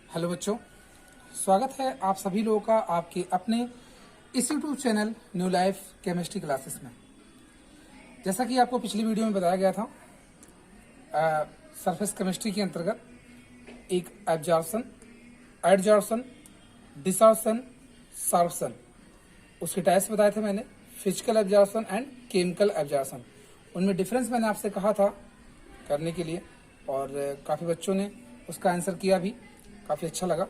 Hello बच्चों, स्वागत है आप सभी लोगों का आपके अपने इस YouTube channel new life chemistry classes में। जैसा कि आपको पिछली वीडियो में बताया गया था, सरफेस केमिस्ट्री के अंतर्गत एक एब्जॉर्प्शन, एडजॉर्प्शन, डिसॉर्प्शन, सॉर्प्शन, उसके टाइप्स बताए थे मैंने, physical absorption and chemical absorption. उनमें डिफरेंस मैंने आपसे कहा था करने के लिए, और काफ़ी बच्चों ने उसका आंसर किया भी, काफ़ी अच्छा लगा।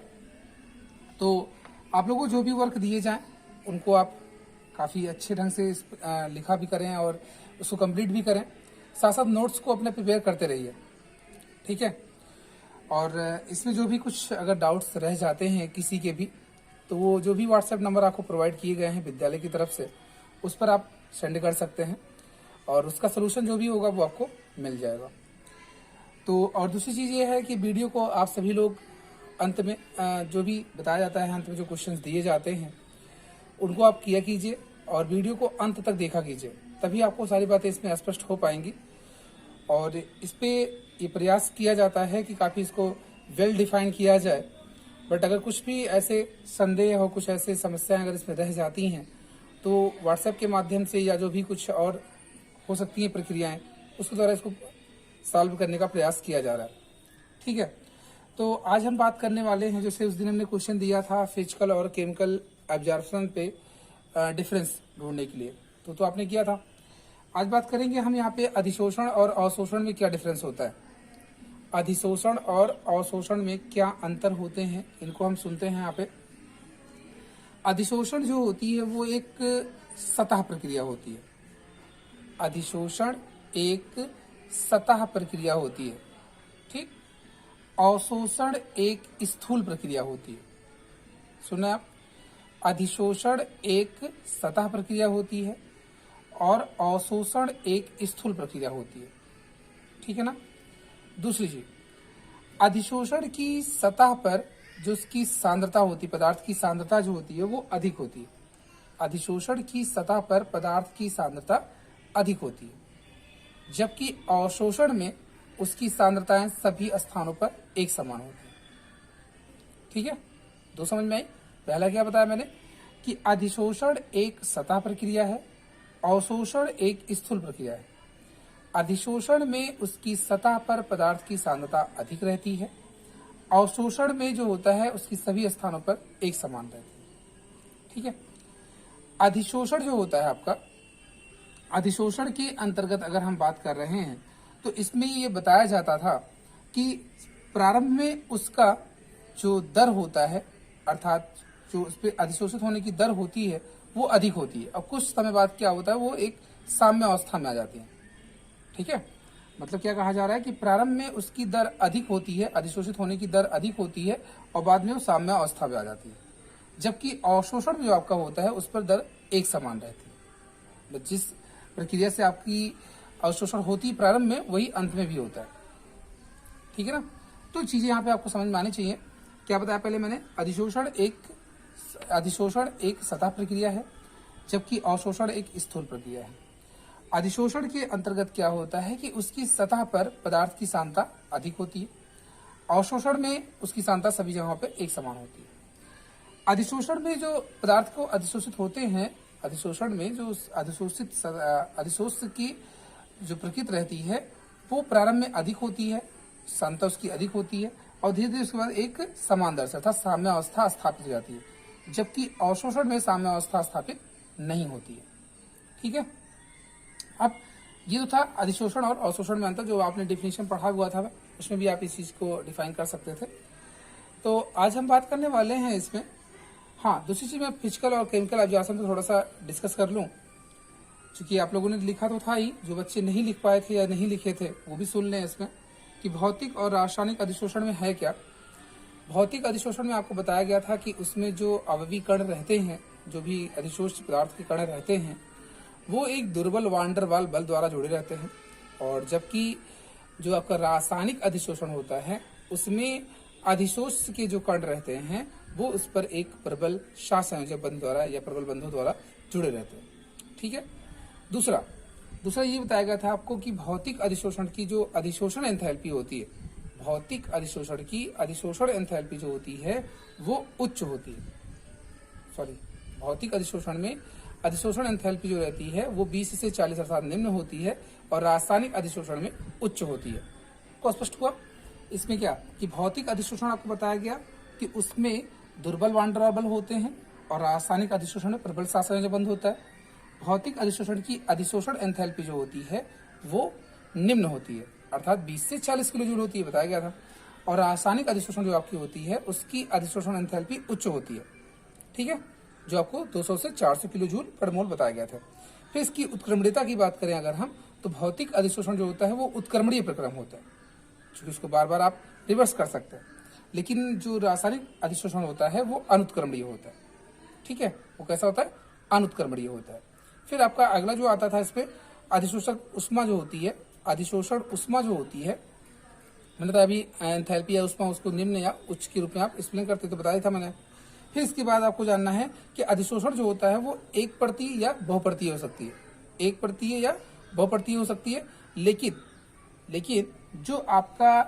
तो आप लोगों को जो भी वर्क दिए जाएं उनको आप काफ़ी अच्छे ढंग से लिखा भी करें और उसको कंप्लीट भी करें। साथ साथ नोट्स को अपने प्रिपेयर करते रहिए, ठीक है। और इसमें जो भी कुछ अगर डाउट्स रह जाते हैं किसी के भी, तो वो जो भी व्हाट्सएप नंबर आपको प्रोवाइड किए गए हैं विद्यालय की तरफ से, उस पर आप सेंड कर सकते हैं और उसका सोल्यूशन जो भी होगा वो आपको मिल जाएगा। तो और दूसरी चीज़ ये है कि वीडियो को आप सभी लोग अंत में जो भी बताया जाता है, अंत में जो क्वेश्चंस दिए जाते हैं उनको आप किया कीजिए और वीडियो को अंत तक देखा कीजिए, तभी आपको सारी बातें इसमें स्पष्ट हो पाएंगी। और इस पे ये प्रयास किया जाता है कि काफ़ी इसको वेल डिफाइन किया जाए, बट अगर कुछ भी ऐसे संदेह हो, कुछ ऐसे समस्याएं अगर इसमें रह जाती हैं तो व्हाट्सएप के माध्यम से या जो भी कुछ और हो सकती हैं प्रक्रियाएं, उसके द्वारा इसको सॉल्व करने का प्रयास किया जा रहा है, ठीक है। तो आज हम बात करने वाले हैं, जैसे उस दिन हमने क्वेश्चन दिया था फिजिकल और केमिकल एब्जॉर्प्शन पे डिफरेंस ढूंढने के लिए, तो आपने किया था। आज बात करेंगे हम यहाँ पे अधिशोषण और अवशोषण में क्या डिफरेंस होता है, अधिशोषण और अवशोषण में क्या अंतर होते हैं, इनको हम सुनते हैं यहाँ पे। अधिशोषण जो होती है वो एक सतह प्रक्रिया होती है। अधिशोषण एक सतह प्रक्रिया होती है, ठीक। अवशोषण एक स्थूल प्रक्रिया होती है। सुना आप, अधिशोषण एक सतह प्रक्रिया होती है और अवशोषण एक स्थूल प्रक्रिया होती है, ठीक है ना। दूसरी चीज, अधिशोषण की सतह पर जो उसकी सांद्रता होती है, पदार्थ की सांद्रता जो होती है वो अधिक होती है। अधिशोषण की सतह पर पदार्थ की सांद्रता अधिक होती है, जबकि अवशोषण में उसकी सांद्रताएं सभी स्थानों पर एक समान होती है, ठीक है। दो समझ में आई। पहला क्या बताया मैंने कि अधिशोषण एक सतह प्रक्रिया है, अवशोषण एक स्थूल प्रक्रिया है। अधिशोषण में उसकी सतह पर पदार्थ की सांद्रता अधिक रहती है, अवशोषण में जो होता है उसकी सभी स्थानों पर एक समान रहती है, ठीक है। अधिशोषण जो होता है आपका, अधिशोषण के अंतर्गत अगर हम बात कर रहे हैं तो इसमें ये बताया जाता था कि प्रारंभ में उसका जो दर होता है, अर्थात जो उस पर अधिशोषित होने की दर होती है वो अधिक होती है, और कुछ समय बाद क्या होता है वो एक साम्य अवस्था में आ जाती है, ठीक है। मतलब क्या कहा जा रहा है कि प्रारंभ में उसकी दर अधिक होती है, अधिशोषित होने की दर अधिक होती है, और बाद में वो साम्य अवस्था में आ जाती है, जबकि अवशोषण जो आपका होता है उस पर दर एक समान रहती है। जिस प्रक्रिया से आपकी अवशोषण होती है प्रारंभ में, वही अंत में भी होता है, ठीक है ना। तो चीजें यहाँ पे आपको समझ में आनी चाहिए। क्या बताया पहले मैंने, अधिशोषण एक सतह प्रक्रिया है, जबकि अवशोषण एक स्थूल प्रक्रिया है। अधिशोषण के अंतर्गत क्या होता है कि उसकी सतह पर पदार्थ की सांद्रता अधिक होती है, अवशोषण में उसकी सांद्रता सभी जगहों पर एक समान होती है। अधिशोषण में जो पदार्थ को अधिशोषित होते हैं, अधिशोषण में जो अधिशोषित की जो प्रकृति रहती है वो प्रारंभ में अधिक होती है, सांद्रता उसकी अधिक होती है, और धीरे धीरे उसके बाद एक समान दर से अर्थात साम्य अवस्था स्थापित हो जाती है, जबकि अवशोषण में साम्य अवस्था स्थापित नहीं होती है, ठीक है। अब ये तो था अधिशोषण और अवशोषण में अंतर, जो आपने डिफिनेशन पढ़ा हुआ था उसमें भी आप इस चीज को डिफाइन कर सकते थे। तो आज हम बात करने वाले हैं इसमें, हाँ, दूसरी चीज मैं फिजिकल और केमिकल एब्जॉर्प्शन पे थोड़ा सा डिस्कस कर लूं, क्योंकि आप लोगों ने लिखा तो था ही, जो बच्चे नहीं लिख पाए थे या नहीं लिखे थे वो भी सुन लें इसमें कि भौतिक और रासायनिक अधिशोषण में है क्या। भौतिक अधिशोषण में आपको बताया गया था कि उसमें जो अवयवी कण रहते हैं, जो भी अधिशोषित पदार्थ के कण रहते हैं, वो एक दुर्बल वान डर वाल बल द्वारा जुड़े रहते हैं, और जबकि जो आपका रासायनिक अधिशोषण होता है उसमें अधिशोष के जो कण रहते हैं वो उस पर एक प्रबल सहसंयोजक बंध द्वारा या प्रबल बंधों द्वारा जुड़े रहते हैं, ठीक है। दूसरा ये बताया गया था आपको कि भौतिक अधिशोषण की जो अधिशोषण एंथैल्पी होती है भौतिक अधिशोषण की अधिशोषण एंथैल्पी जो होती है वो उच्च होती है। सॉरी, भौतिक अधिशोषण में अधिशोषण एंथैल्पी जो रहती है वो 20 से 40 अर्थात निम्न होती है और रासायनिक अधिशोषण में उच्च होती है। को स्पष्ट हुआ? इसमें क्या कि भौतिक अधिशोषण आपको बताया गया कि उसमें दुर्बल वान डेर वाल बल होते हैं और रासायनिक अधिशोषण में प्रबल सहसंयोजक बंध होता है। भौतिक अधिशोषण की अधिशोषण एंथैल्पी जो होती है वो निम्न होती है अर्थात 20 से 40 किलो जूल होती है, बताया गया था। और रासायनिक अधिशोषण जो आपकी होती है उसकी अधिशोषण एंथैल्पी उच्च होती है, ठीक है, जो आपको 200 से 400 किलो जूल पर मोल बताया गया था। फिर इसकी उत्क्रमणीयता की बात करें अगर हम, तो भौतिक अधिशोषण जो होता है वो उत्क्रमणीय प्रक्रम होता है, क्योंकि उसको बार बार आप रिवर्स कर सकते हैं। लेकिन जो रासायनिक अधिशोषण होता है वो अनुत्क्रमणीय होता है, ठीक है। वो कैसा होता है? अनुत्क्रमणीय होता है। फिर आपका अगला जो आता था इस पे अधिशोषक उष्मा जो होती है, अधिशोषण उष्मा जो होती है, मैंने तो अभी एंथैल्पी या उष्मा उसको निम्न या उच्च के रूप में आप एक्सप्लेन करते तो बताया था मैंने। फिर इसके बाद आपको जानना है कि अधिशोषण जो होता है वो एक परतीय या बहुपरतीय हो सकती है, एक परतीय या बहुपरतीय हो सकती है। लेकिन जो आपका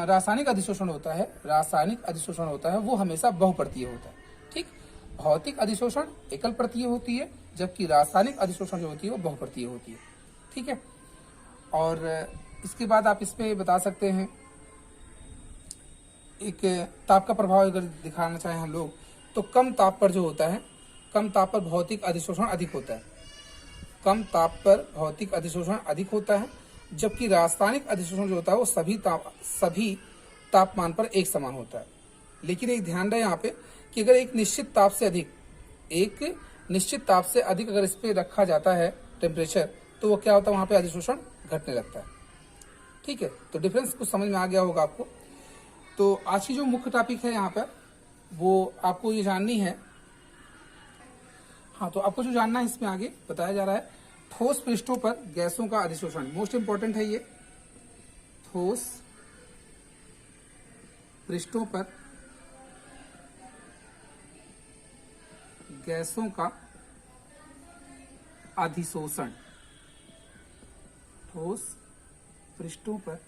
रासायनिक अधिशोषण होता है, रासायनिक अधिशोषण होता है वो हमेशा बहुपरतीय होता है, ठीक। भौतिक अधिशोषण एकल परतीय होती है जबकि रासायनिक अधिशोषण जो होती है वो बहुपरतीय होती है, ठीक है। और इसके बाद आप इसमें बता सकते हैं एक ताप का प्रभाव अगर दिखाना चाहें हम लोग, तो कम ताप पर जो होता है, कम ताप पर भौतिक अधिशोषण अधिक होता है, कम ताप पर भौतिक अधिशोषण अधिक होता है, जबकि रासायनिक अधिशोषण जो होता है वो सभी तापमान पर एक समान होता है। लेकिन एक ध्यान रहे यहाँ पे कि अगर एक निश्चित ताप से अधिक अगर इस पे रखा जाता है टेम्परेचर, तो वो क्या होता है, वहां पे अधिशोषण घटने लगता है, ठीक है। तो डिफरेंस कुछ समझ में आ गया होगा आपको। तो आज की जो मुख्य टॉपिक है यहाँ पर वो आपको ये जाननी है, हाँ, तो आपको जो जानना है इसमें आगे बताया जा रहा है ठोस पृष्ठों पर गैसों का अधिशोषण, मोस्ट इंपॉर्टेंट है ये। ठोस पृष्ठों पर गैसों का अधिशोषण, ठोस पृष्ठों पर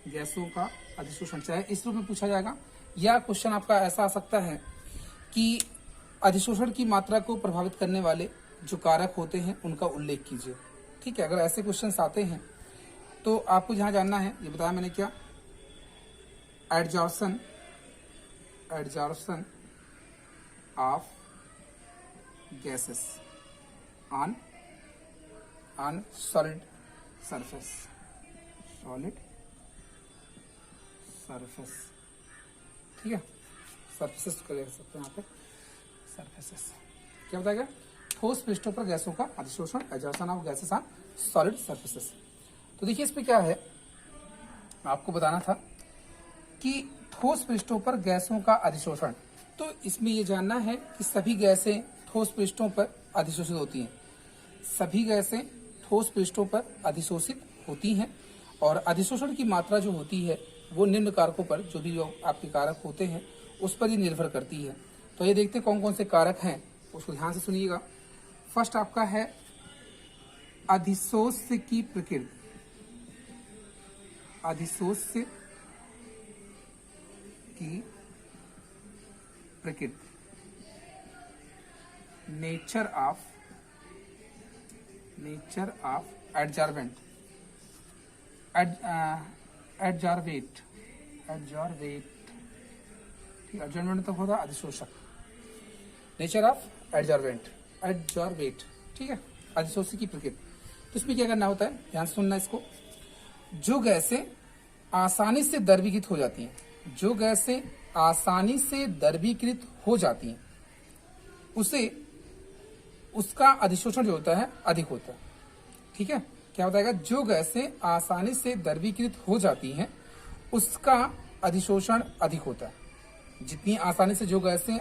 गैसों का अधिशोषण, चाहे इस रूप में पूछा जाएगा या क्वेश्चन आपका ऐसा आ सकता है कि अधिशोषण की मात्रा को प्रभावित करने वाले जो कारक होते हैं उनका उल्लेख कीजिए, ठीक है। अगर ऐसे क्वेश्चंस आते हैं तो आपको जहां जानना है, ये बताया मैंने क्या, adsorption of gases on solid surface, ठीक है, सरफेसेस को देख सकते हैं यहाँ पे, सरफेसेस क्या बताया गया, ठोस पृष्ठों पर गैसों का अधिशोषण, adsorption of gases on solid surfaces. तो देखिए इसमें क्या है, आपको बताना था कि ठोस पृष्ठों पर गैसों का अधिशोषण, तो इसमें यह जानना है कि सभी गैसें ठोस पृष्ठों पर अधिशोषित होती हैं, सभी गैसें ठोस पृष्ठों पर अधिशोषित होती हैं और अधिशोषण की मात्रा जो होती है वो निम्न कारकों पर, जो भी आपके कारक होते हैं उस पर ही निर्भर करती है। तो ये देखते हैं कौन कौन से कारक हैं, उसको ध्यान से सुनिएगा। फर्स्ट आपका है अधिशोष्य की प्रकृति, अधिशोष्य की प्रकृति, nature of adsorbent, adsorbate, adsorbent तो होता अधिशोषक, नेचर ऑफ एडजॉर्बेट, ठीक है, अधिशोषक की प्रकृति। तो इसमें क्या करना होता है, ध्यान से सुनना इसको। जो गैसें आसानी से द्रवीकृत हो जाती हैं, जो गैसें आसानी से द्रवीकृत हो जाती हैं उसका अधिशोषण जो होता है अधिक होता है, ठीक है। क्या बताएगा, जो गैसें आसानी से द्रवीकृत हो जाती हैं उसका अधिशोषण अधिक होता है। जितनी आसानी से जो गैसें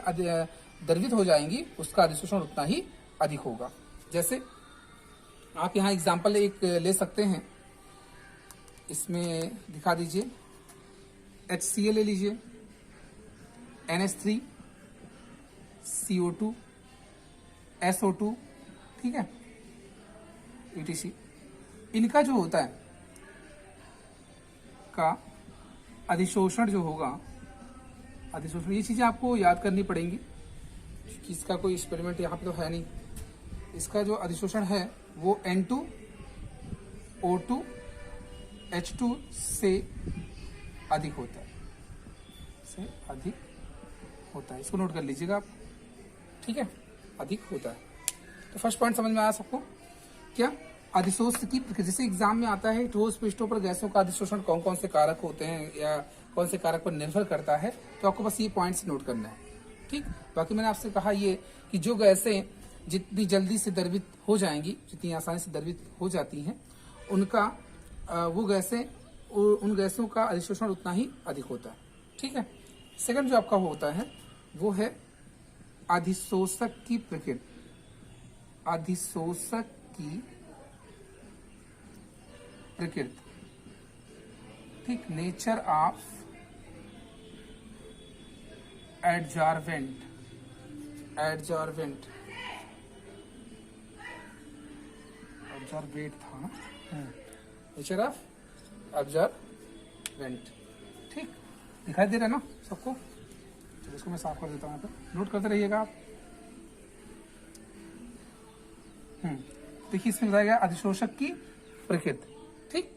द्रवित हो जाएंगी उसका अधिशोषण उतना ही अधिक होगा। जैसे आप यहाँ एग्जाम्पल एक ले सकते हैं, इसमें दिखा दीजिए, HCl ले लीजिए, NH3, CO2, SO2, ठीक है, ETC। इनका जो होता है का अधिशोषण जो होगा, अधिशोषण, ये चीजें आपको याद करनी पड़ेंगी क्योंकि इसका कोई एक्सपेरिमेंट यहाँ पे तो है नहीं। इसका जो अधिशोषण है वो N2O2 H2 से अधिक होता है, से अधिक होता है। इसको नोट कर लीजिएगा आप, ठीक है, अधिक होता है। तो फर्स्ट पॉइंट समझ में आया सबको क्या? अधिशोष की, जैसे एग्जाम में आता है ठोस पृष्ठों पर गैसों का अधिशोषण कौन कौन से कारक होते हैं या कौन से कारक पर निर्भर करता है, तो आपको बस ये पॉइंट्स नोट करना है, ठीक। बाकी मैंने आपसे कहा ये कि जो गैसें जितनी जल्दी से द्रवित हो जाएंगी, जितनी आसानी से द्रवित हो जाती हैं, उनका वो गैसें, उन गैसों का अधिशोषण उतना ही अधिक होता है, ठीक है। सेकंड जो आपका होता है वो है अधिशोषक की प्रकृति। अधिशोषक की प्रकृति, ठीक, नेचर ऑफ एडजॉर्वेंट, एडजॉर्वेंट, एडजॉर्वेट था ना, नेचर ऑफ एब्जॉर्वेंट, ठीक, दिखाई दे रहा है ना सबको? चलो इसको मैं साफ कर देता हूँ, यहाँ पे नोट करते रहिएगा आप। देखिए इसमें बताया गया अधिशोषक की प्रकृति, ठीक।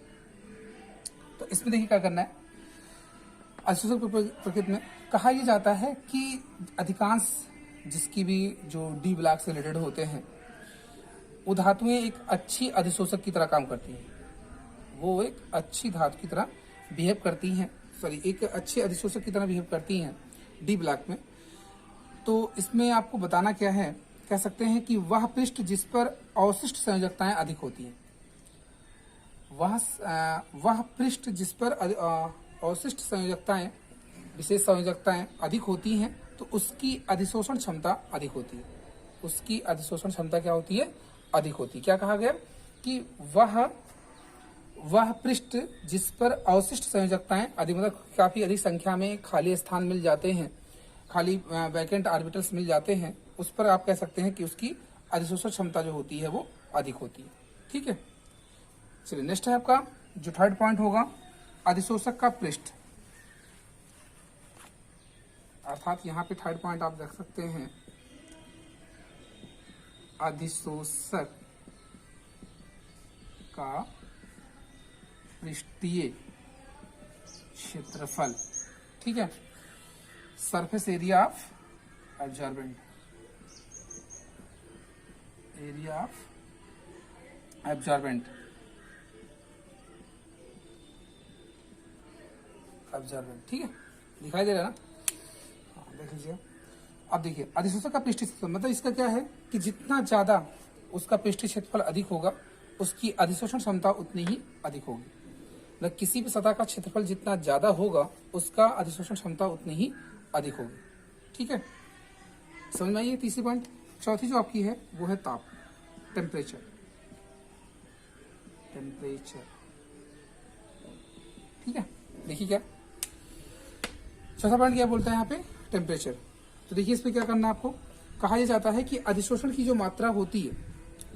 तो इसमें देखिए क्या करना है, अधिशोषक प्रकृति में कहा यह जाता है कि अधिकांश जिसकी भी जो डी ब्लॉक से रिलेटेड होते हैं, वो धातुएं एक अच्छी अधिशोषक की तरह काम करती हैं। वो एक अच्छी धातु की तरह बिहेव करती हैं, एक अच्छे अधिशोषक की तरह बिहेव करती हैं डी ब्लॉक में। तो इसमें आपको बताना क्या है, कह सकते हैं कि वह पृष्ठ जिस पर अवशिष्ट संयोजकताएं अधिक होती हैं, वह पृष्ठ जिस पर अवशिष्ट संयोजकताएं, विशेष संयोजकताएं अधिक होती हैं, तो उसकी अधिशोषण क्षमता अधिक होती है। उसकी अधिशोषण क्षमता क्या होती है? अधिक होती है। क्या कहा गया कि वह पृष्ठ जिस पर अवशिष्ट संयोजकताएं अधिक, मतलब काफी अधिक संख्या में खाली स्थान मिल जाते हैं, खाली वैकेंट ऑर्बिटल्स मिल जाते हैं, उस पर आप कह सकते हैं कि उसकी अधिशोषण क्षमता जो होती है वो अधिक होती है, ठीक है। चलिए नेक्स्ट है आपका जो थर्ड पॉइंट होगा, अधिशोषक का पृष्ठ, अर्थात यहाँ पे थर्ड पॉइंट आप देख सकते हैं, अधिशोषक का पृष्ठीय क्षेत्रफल, ठीक है, surface area of absorbent, area of absorbent, absorbent, ठीक है, दिखाई दे रहा है ना? हाँ, देख लीजिए। अब देखिए अधिशोषक का पृष्ठीय क्षेत्रफल, मतलब इसका क्या है कि जितना ज्यादा उसका पृष्ठीय क्षेत्रफल अधिक होगा, उसकी अधिशोषण क्षमता उतनी ही अधिक होगी। मतलब किसी भी सतह का क्षेत्रफल जितना ज्यादा होगा, उसका अधिशोषण क्षमता उतनी ही अधिक होगी, ठीक है। समझ में आइए तीसरी पॉइंट। चौथी जो आपकी है वो है ताप, टेम्परेचर, टेम्परेचर, ठीक है। देखिए क्या चौथा पॉइंट क्या बोलता है यहाँ पे, टेम्परेचर। तो देखिए इसमें क्या करना है आपको, कहा यह जाता है कि अधिशोषण की जो मात्रा होती है,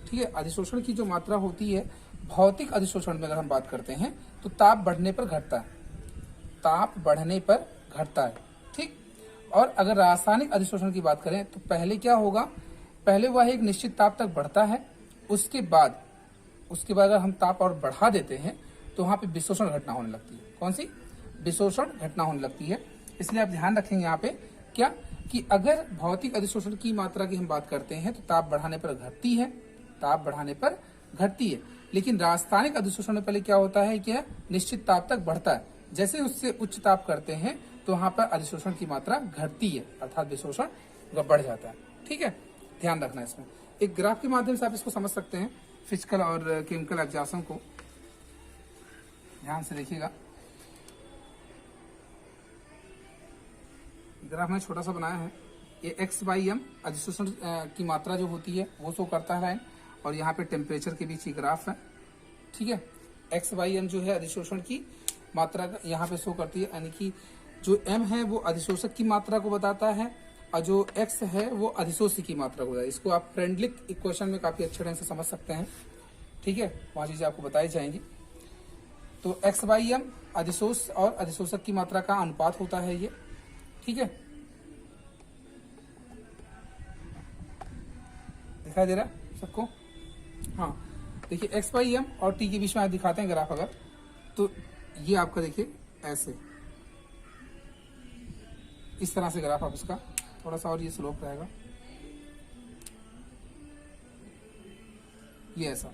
ठीक है, अधिशोषण की जो मात्रा होती है, भौतिक अधिशोषण में अगर हम बात करते हैं तो ताप बढ़ने पर घटता है, ताप बढ़ने पर घटता है, ठीक। और अगर रासायनिक अधिशोषण की बात करें तो पहले क्या होगा, पहले वह एक निश्चित ताप तक बढ़ता है, उसके बाद अगर हम ताप और बढ़ा देते हैं तो वहां पे विशोषण घटना होने लगती है। कौन सी? विशोषण घटना होने लगती है। इसलिए आप ध्यान रखेंगे यहाँ पे क्या कि अगर भौतिक अधिशोषण की मात्रा की हम बात करते हैं तो ताप बढ़ाने पर घटती है, ताप बढ़ाने पर घटती है, लेकिन रासायनिक अधिशोषण में पहले क्या होता है, क्या निश्चित ताप तक बढ़ता है, जैसे उससे उच्च ताप करते हैं तो वहां पर अधिशोषण की मात्रा घटती है, अर्थात विशोषण बढ़ जाता है, ठीक है। ध्यान रखना है इसमें। एक ग्राफ के माध्यम से आप इसको समझ सकते हैं, फिजिकल और केमिकल एग्जाम को ध्यान से देखिएगा। ग्राफ में छोटा सा बनाया है, ये x/m अधिशोषण की मात्रा जो होती है वो शो करता है, और यहाँ पे टेम्परेचर के बीच ही ग्राफ है, ठीक है। x/m जो है अधिशोषण की मात्रा यहाँ पे शो करती है, यानी कि जो m है वो अधिशोषक की मात्रा को बताता है और जो x है वो अधिशोषी की मात्रा को बताता है। इसको आप फ्रेंडलिक इक्वेशन में काफी अच्छे ढंग से समझ सकते हैं, ठीक है, वहां चीजें आपको बताई जाएंगी। तो एक्स बाई एम अधिशोष और अधिशोषक की मात्रा का अनुपात होता है ये, ठीक है। दिखाई दे रहा है सबको? हाँ, देखिए एक्स बाई एम और टी के बीच में आप दिखाते हैं ग्राफ अगर, तो ये आपका देखिए ऐसे इस तरह से ग्राफ आप इसका, थोड़ा सा और ये स्लोप रहेगा, ये ऐसा।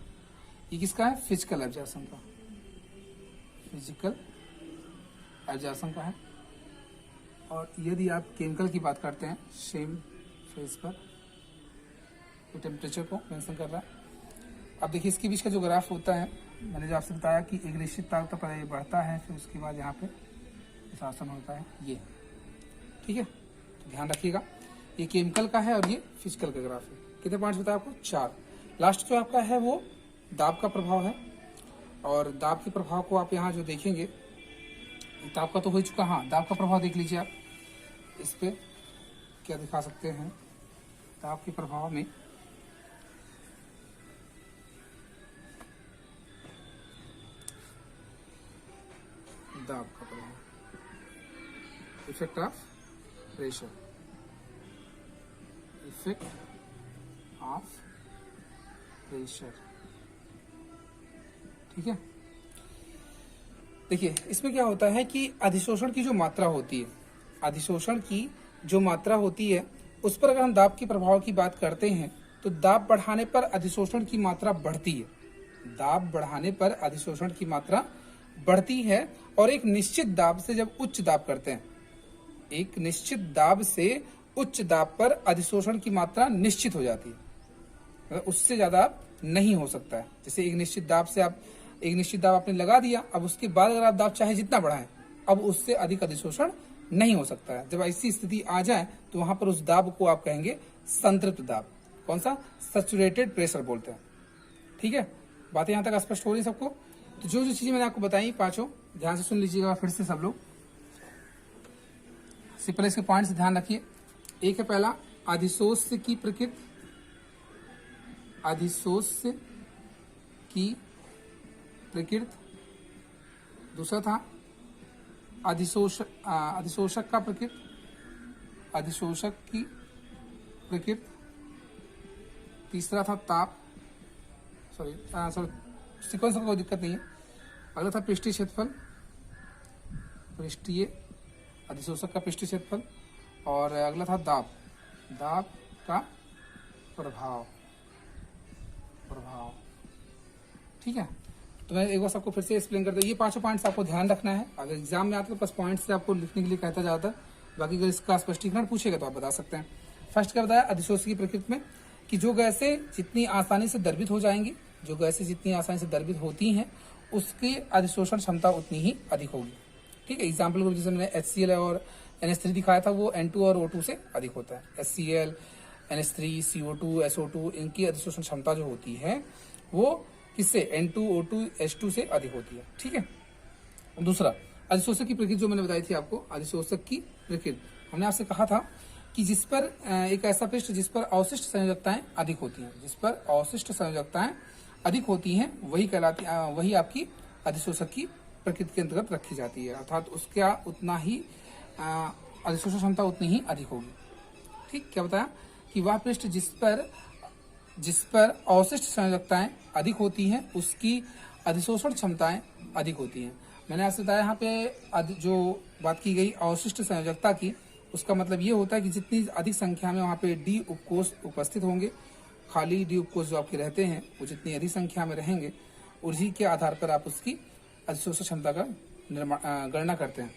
ये किसका है? फिजिकल एब्जॉर्प्शन का, फिजिकल एब्जॉर्प्शन का है। और यदि आप केमिकल की बात करते हैं सेम फेज पर, तो टेम्परेचर को मेंशन कर रहा है। अब देखिए इसके बीच का जो ग्राफ होता है, मैंने जो आपसे बताया कि एक निश्चित तापमान पर ये बढ़ता है, फिर उसके बाद यहाँ पे शासन होता है ये, ठीक है। तो ध्यान रखिएगा, ये केमिकल का है और ये फिजिकल का ग्राफ है। कितने पॉइंट्स बताया आपको? 4। लास्ट जो आपका है वो दाब का प्रभाव है, और दाब के प्रभाव को आप यहाँ जो देखेंगे, दाब का तो हो चुका, हाँ दाब का प्रभाव देख लीजिए आप। इस पे क्या दिखा सकते हैं? दाब के प्रभाव में दाब का प्रभाव, effect of pressure, effect of pressure, ठीक है। देखिए इसमें क्या होता है कि अधिशोषण की जो मात्रा होती है, अधिशोषण की जो मात्रा होती है, उस पर अगर हम दाब के प्रभाव की बात करते हैं, तो दाब बढ़ाने पर अधिशोषण की मात्रा बढ़ती है। दाब बढ़ाने पर अधिशोषण की मात्रा बढ़ती है, और एक निश्चित दाब से जब उच्च दाब करते हैं, एक निश्चित दाब से उच्च दाब पर अधिशोषण की मात्रा निश्चित हो जाती है, मतलब उससे ज्यादा नहीं हो सकता है। जैसे एक निश्चित दाब से आप, एक निश्चित दाब आपने लगा दिया, अब उसके बाद अगर आप दाब चाहे जितना बढ़ाएं, अब उससे अधिक अधिशोषण नहीं हो सकता है। जब ऐसी स्थिति आ जाए तो वहां पर उस दाब को आप कहेंगे संतृप्त दाब। कौन सा? सैचुरेटेड प्रेशर बोलते हैं, ठीक है। बातें यहां तक स्पष्ट हो रही सबको? तो जो जो चीजें मैंने आपको बताई पांचों, ध्यान से सुन लीजिएगा फिर से सब लोग। पहले इसके पॉइंट से ध्यान रखिए। एक है पहला अधिशोष की प्रकृति, अधिशोष की प्रकृति। दूसरा था अधिशोषक का प्रकृति, अधिशोषक की प्रकृति। तीसरा था ताप, सॉरी सीक्वेंस में कोई दिक्कत नहीं है। अगला था पृष्ठीय क्षेत्रफल, पृष्ठीय अधिशोषक का पृष्ठीय क्षेत्रफल। और अगला था दाब, दाब का प्रभाव, ठीक है। तो मैं एक बार सबको फिर से एक्सप्लेन करता हूँ। ये पांचों पॉइंट्स आपको ध्यान रखना है। अगर एग्जाम में आता है तो बस पॉइंट्स से आपको लिखने के लिए कहता जाता है, बाकी अगर इसका स्पष्टीकरण पूछेगा तो आप बता सकते हैं। फर्स्ट क्या बताया अधिशोष की प्रकृति में, कि जो गैसें जितनी आसानी से द्रवित हो जाएंगी, जो गैसें जितनी आसानी से द्रवित होती हैं, उसकी अधिशोषण क्षमता उतनी ही अधिक होगी, ठीक है। एग्जाम्पल को जैसे मैंने HCl और NH3 दिखाया था, वो N2 और O2 से अधिक होता है। HCl, NH3, CO2, SO2, इनकी अधिशोषण क्षमता जो होती है वो किससे? N2, O2, H2 से अधिक होती है, ठीक है। दूसरा अधिशोषक की प्रकृति जो मैंने बताई थी आपको, अधिशोषक की प्रकृति हमने आपसे कहा था कि जिस पर एक ऐसा पृष्ठ जिस पर अवशिष्ट संयोजकताएं अधिक होती हैं, जिस पर अवशिष्ट संयोजकताएं अधिक होती हैं, वही कहलाती, वही आपकी अधिशोषक की प्रकृति के अंतर्गत रखी जाती है। अर्थात उसका उतना ही अधिशोषण क्षमता उतनी ही अधिक होगी, ठीक। क्या बताया? कि वह पृष्ठ जिस पर अवशिष्ट संयोजकताएं अधिक होती हैं, उसकी अधिशोषण क्षमताएं अधिक होती हैं। मैंने आपसे बताया यहाँ पे जो बात की गई अवशिष्ट संयोजकता की, उसका मतलब ये होता है कि जितनी अधिक संख्या में वहाँ पे डी उपकोष उपस्थित होंगे, खाली डी उपकोष जो आपके रहते हैं वो जितनी अधिक संख्या में रहेंगे, उसी के आधार पर आप उसकी अधिशोषण क्षमता का गणना करते हैं।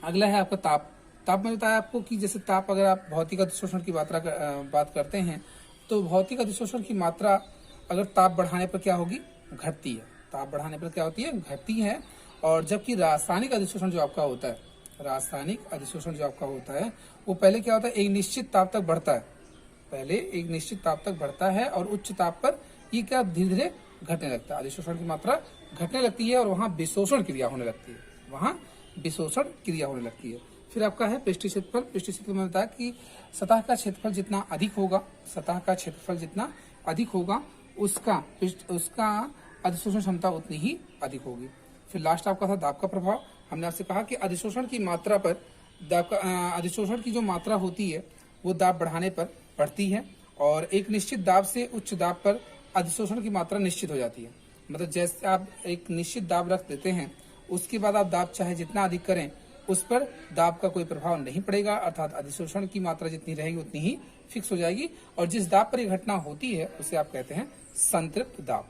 अगला है आपका ताप। ताप में बताया आपको कि जैसे ताप, अगर आप भौतिक अधिशोषण की बात करते हैं, तो भौतिक अधिशोषण की मात्रा अगर ताप बढ़ाने पर क्या होगी? घटती है। ताप बढ़ाने पर क्या होती है? घटती है। और जबकि रासायनिक अधिशोषण जो आपका होता है, रासायनिक अधिशोषण जो आपका होता है, वो पहले क्या होता है? एक निश्चित ताप तक बढ़ता है, पहले एक निश्चित ताप तक बढ़ता है, और उच्च ताप पर ये क्या धीरे धीरे घटने लगता है, अधिशोषण की मात्रा घटने लगती है, और वहां विशोषण क्रिया होने लगती है, वहां विशोषण क्रिया होने लगती है। फिर आपका है पृष्ठीय क्षेत्रफल। पृष्ठीय क्षेत्रफल में बताया कि सतह का क्षेत्रफल जितना अधिक होगा, सतह का क्षेत्रफल जितना अधिक होगा, उसका अधिशोषण क्षमता उतनी ही अधिक होगी। फिर लास्ट आपका था दाब का प्रभाव। हमने आपसे कहा कि अधिशोषण की मात्रा पर दाब का अधिशोषण की जो मात्रा होती है वो दाब बढ़ाने पर बढ़ती है, और एक निश्चित दाब से उच्च दाब पर अधिशोषण की मात्रा निश्चित हो जाती है। मतलब जैसे आप एक निश्चित दाब रख देते हैं, उसके बाद आप दाब चाहे जितना अधिक करें, उस पर दाब का कोई प्रभाव नहीं पड़ेगा, अर्थात अधिशोषण की मात्रा जितनी रहेगी उतनी ही फिक्स हो जाएगी, और जिस दाब पर यह घटना होती है उसे आप कहते हैं संतृप्त दाब।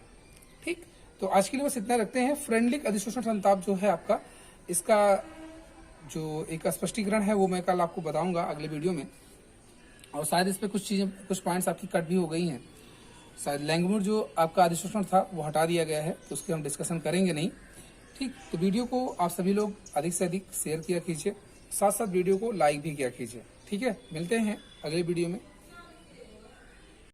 ठीक, तो आज के लिए बस इतना रखते हैं। फ्रेंडलिक अधिशोषण संताप जो है आपका, इसका जो एक स्पष्टीकरण है वो मैं कल आपको बताऊंगा अगले वीडियो में, और शायद इस पे कुछ चीजें, कुछ पॉइंट्स आपकी कट भी हो गई हैं। शायद लैंगमुर जो आपका अधिशोषण था वो हटा दिया गया है, तो उसके हम डिस्कशन करेंगे नहीं। ठीक, तो वीडियो को आप सभी लोग अधिक से अधिक शेयर किया कीजिए, साथ साथ वीडियो को लाइक भी किया कीजिए। ठीक है, मिलते हैं अगले वीडियो में।